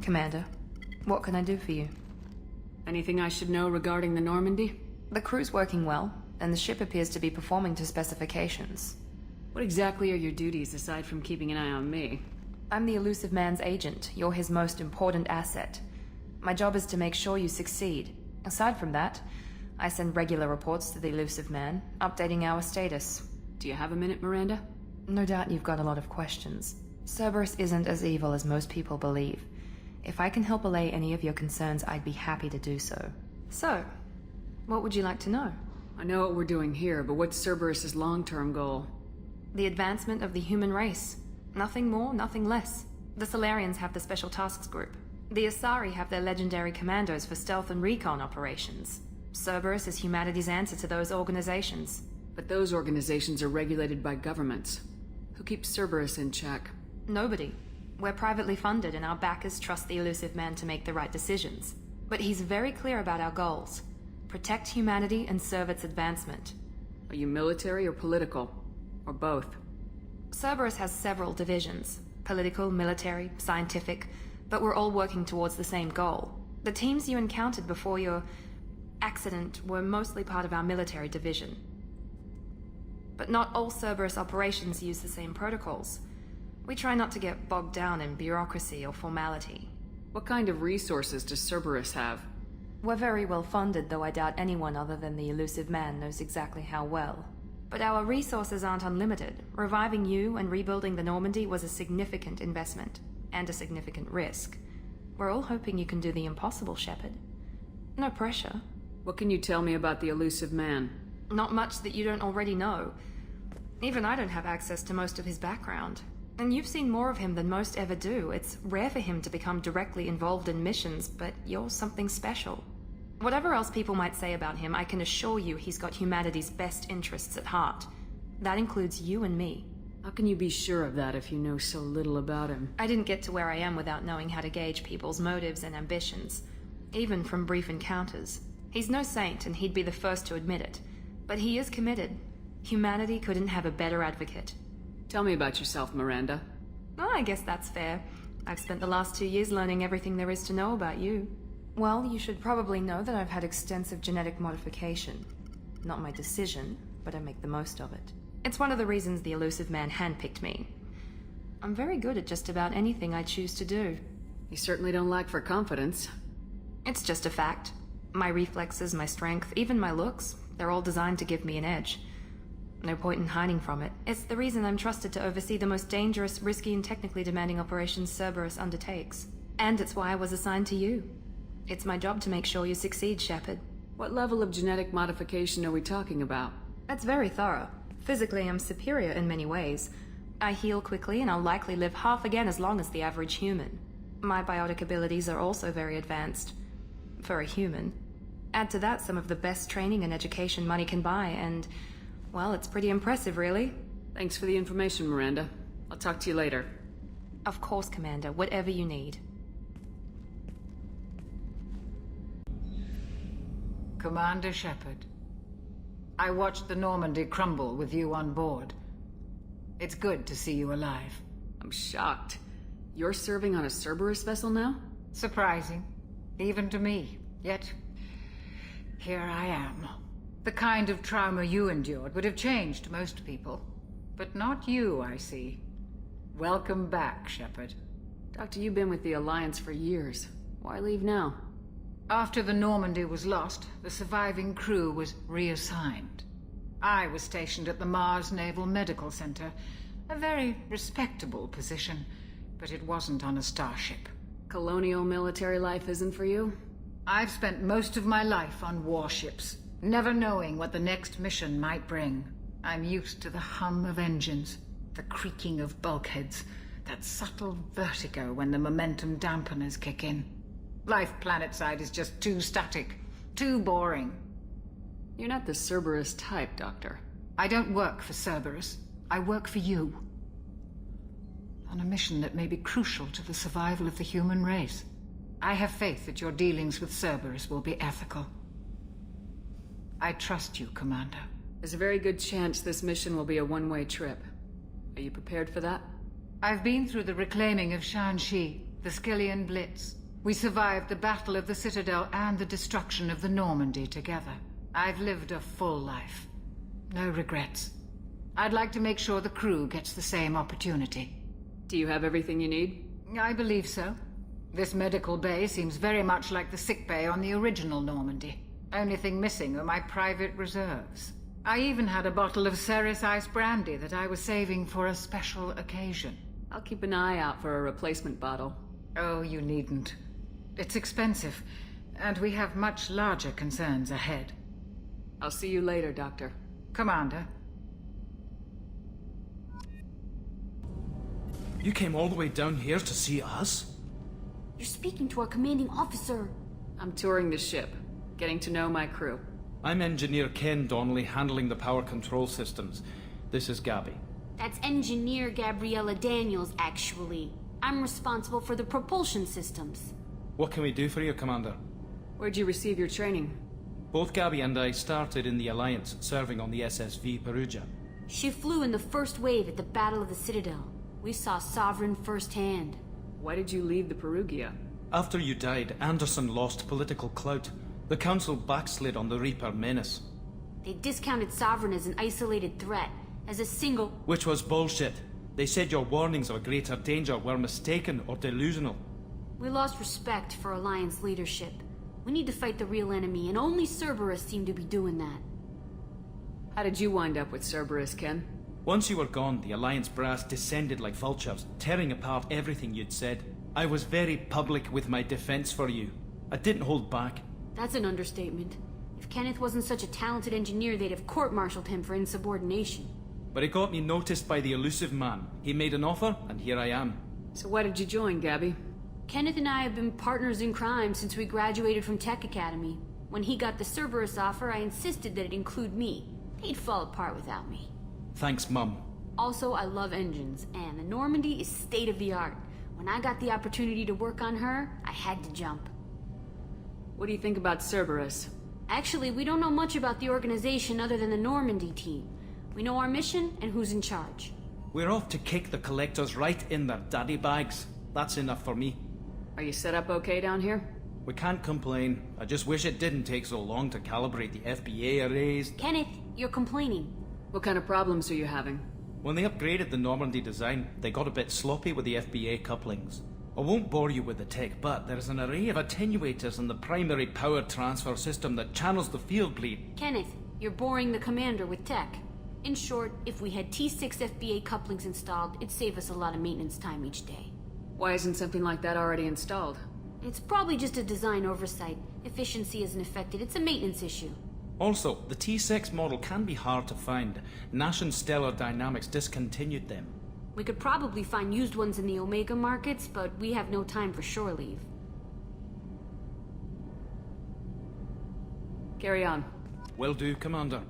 Commander, what can I do for you? Anything I should know regarding the Normandy? The crew's working well, and the ship appears to be performing to specifications. What exactly are your duties aside from keeping an eye on me? I'm the Elusive Man's agent. You're his most important asset. My job is to make sure you succeed. Aside from that, I send regular reports to the Elusive Man, updating our status. Do you have a minute, Miranda? No doubt you've got a lot of questions. Cerberus isn't as evil as most people believe. If I can help allay any of your concerns, I'd be happy to do so. So, what would you like to know? I know what we're doing here, but what's Cerberus's long-term goal? The advancement of the human race. Nothing more, nothing less. The Solarians have the Special Tasks Group. The Asari have their legendary commandos for stealth and recon operations. Cerberus is humanity's answer to those organizations. But those organizations are regulated by governments. Who keeps Cerberus in check? Nobody. We're privately funded and our backers trust the Elusive Man to make the right decisions. But he's very clear about our goals. Protect humanity and serve its advancement. Are you military or political? Or both? Cerberus has several divisions. Political, military, scientific, but we're all working towards the same goal. The teams you encountered before your accident were mostly part of our military division. But not all Cerberus operations use the same protocols. We try not to get bogged down in bureaucracy or formality. What kind of resources does Cerberus have? We're very well funded, though I doubt anyone other than the Elusive Man knows exactly how well. But our resources aren't unlimited. Reviving you and rebuilding the Normandy was a significant investment, and a significant risk. We're all hoping you can do the impossible, Shepard. No pressure. What can you tell me about the Elusive Man? Not much that you don't already know. Even I don't have access to most of his background. And you've seen more of him than most ever do. It's rare for him to become directly involved in missions, but you're something special. Whatever else people might say about him, I can assure you he's got humanity's best interests at heart. That includes you and me. How can you be sure of that if you know so little about him? I didn't get to where I am without knowing how to gauge people's motives and ambitions, even from brief encounters. He's no saint, and he'd be the first to admit it. But he is committed. Humanity couldn't have a better advocate. Tell me about yourself, Miranda. Oh, I guess that's fair. I've spent the last 2 years learning everything there is to know about you. Well, you should probably know that I've had extensive genetic modification. Not my decision, but I make the most of it. It's one of the reasons the Elusive Man handpicked me. I'm very good at just about anything I choose to do. You certainly don't lack for confidence. It's just a fact. My reflexes, my strength, even my looks, they're all designed to give me an edge. No point in hiding from it. It's the reason I'm trusted to oversee the most dangerous, risky, and technically demanding operations Cerberus undertakes. And it's why I was assigned to you. It's my job to make sure you succeed, Shepard. What level of genetic modification are we talking about? That's very thorough. Physically, I'm superior in many ways. I heal quickly, and I'll likely live half again as long as the average human. My biotic abilities are also very advanced. For a human. Add to that some of the best training and education money can buy, and... well, it's pretty impressive, really. Thanks for the information, Miranda. I'll talk to you later. Of course, Commander. Whatever you need. Commander Shepard, I watched the Normandy crumble with you on board. It's good to see you alive. I'm shocked. You're serving on a Cerberus vessel now? Surprising, even to me. Yet, here I am. The kind of trauma you endured would have changed most people. But not you, I see. Welcome back, Shepard. Doctor, you've been with the Alliance for years. Why leave now? After the Normandy was lost, the surviving crew was reassigned. I was stationed at the Mars Naval Medical Center, a very respectable position, but it wasn't on a starship. Colonial military life isn't for you? I've spent most of my life on warships, never knowing what the next mission might bring. I'm used to the hum of engines, the creaking of bulkheads, that subtle vertigo when the momentum dampeners kick in. Life planetside is just too static, too boring. You're not the Cerberus type, Doctor. I don't work for Cerberus. I work for you. On a mission that may be crucial to the survival of the human race. I have faith that your dealings with Cerberus will be ethical. I trust you, Commander. There's a very good chance this mission will be a one-way trip. Are you prepared for that? I've been through the reclaiming of Shan-Shi, The Skillian Blitz. We survived the Battle of the Citadel and the destruction of the Normandy together. I've lived a full life. No regrets. I'd like to make sure the crew gets the same opportunity. Do you have everything you need? I believe so. This medical bay seems very much like the sick bay on the original Normandy. Only thing missing are my private reserves. I even had a bottle of Ceres Ice brandy that I was saving for a special occasion. I'll keep an eye out for a replacement bottle. Oh, you needn't. It's expensive, and we have much larger concerns ahead. I'll see you later, Doctor. Commander. You came all the way down here to see us? You're speaking to our commanding officer. I'm touring the ship, getting to know my crew. I'm Engineer Ken Donnelly, handling the power control systems. This is Gabby. That's Engineer Gabriella Daniels, actually. I'm responsible for the propulsion systems. What can we do for you, Commander? Where'd you receive your training? Both Gabby and I started in the Alliance, serving on the SSV Perugia. She flew in the first wave at the Battle of the Citadel. We saw Sovereign firsthand. Why did you leave the Perugia? After you died, Anderson lost political clout. The Council backslid on the Reaper menace. They discounted Sovereign as an isolated threat, as a single... Which was bullshit. They said your warnings of a greater danger were mistaken or delusional. We lost respect for Alliance leadership. We need to fight the real enemy, and only Cerberus seemed to be doing that. How did you wind up with Cerberus, Ken? Once you were gone, the Alliance brass descended like vultures, tearing apart everything you'd said. I was very public with my defense for you. I didn't hold back. That's an understatement. If Kenneth wasn't such a talented engineer, they'd have court-martialed him for insubordination. But it got me noticed by the elusive man. He made an offer, and here I am. So why did you join, Gabby? Kenneth and I have been partners in crime since we graduated from Tech Academy. When he got the Cerberus offer, I insisted that it include me. He'd fall apart without me. Thanks, Mum. Also, I love engines, and the Normandy is state-of-the-art. When I got the opportunity to work on her, I had to jump. What do you think about Cerberus? Actually, we don't know much about the organization other than the Normandy team. We know our mission and who's in charge. We're off to kick the Collectors right in their daddy bags. That's enough for me. Are you set up okay down here? We can't complain. I just wish it didn't take so long to calibrate the FBA arrays. Kenneth, you're complaining. What kind of problems are you having? When they upgraded the Normandy design, they got a bit sloppy with the FBA couplings. I won't bore you with the tech, but there's an array of attenuators in the primary power transfer system that channels the field bleed. Kenneth, you're boring the commander with tech. In short, if we had T6 FBA couplings installed, it'd save us a lot of maintenance time each day. Why isn't something like that already installed? It's probably just a design oversight. Efficiency isn't affected. It's a maintenance issue. Also, the T6 model can be hard to find. Nash and Stellar Dynamics discontinued them. We could probably find used ones in the Omega markets, but we have no time for shore leave. Carry on. Will do, Commander.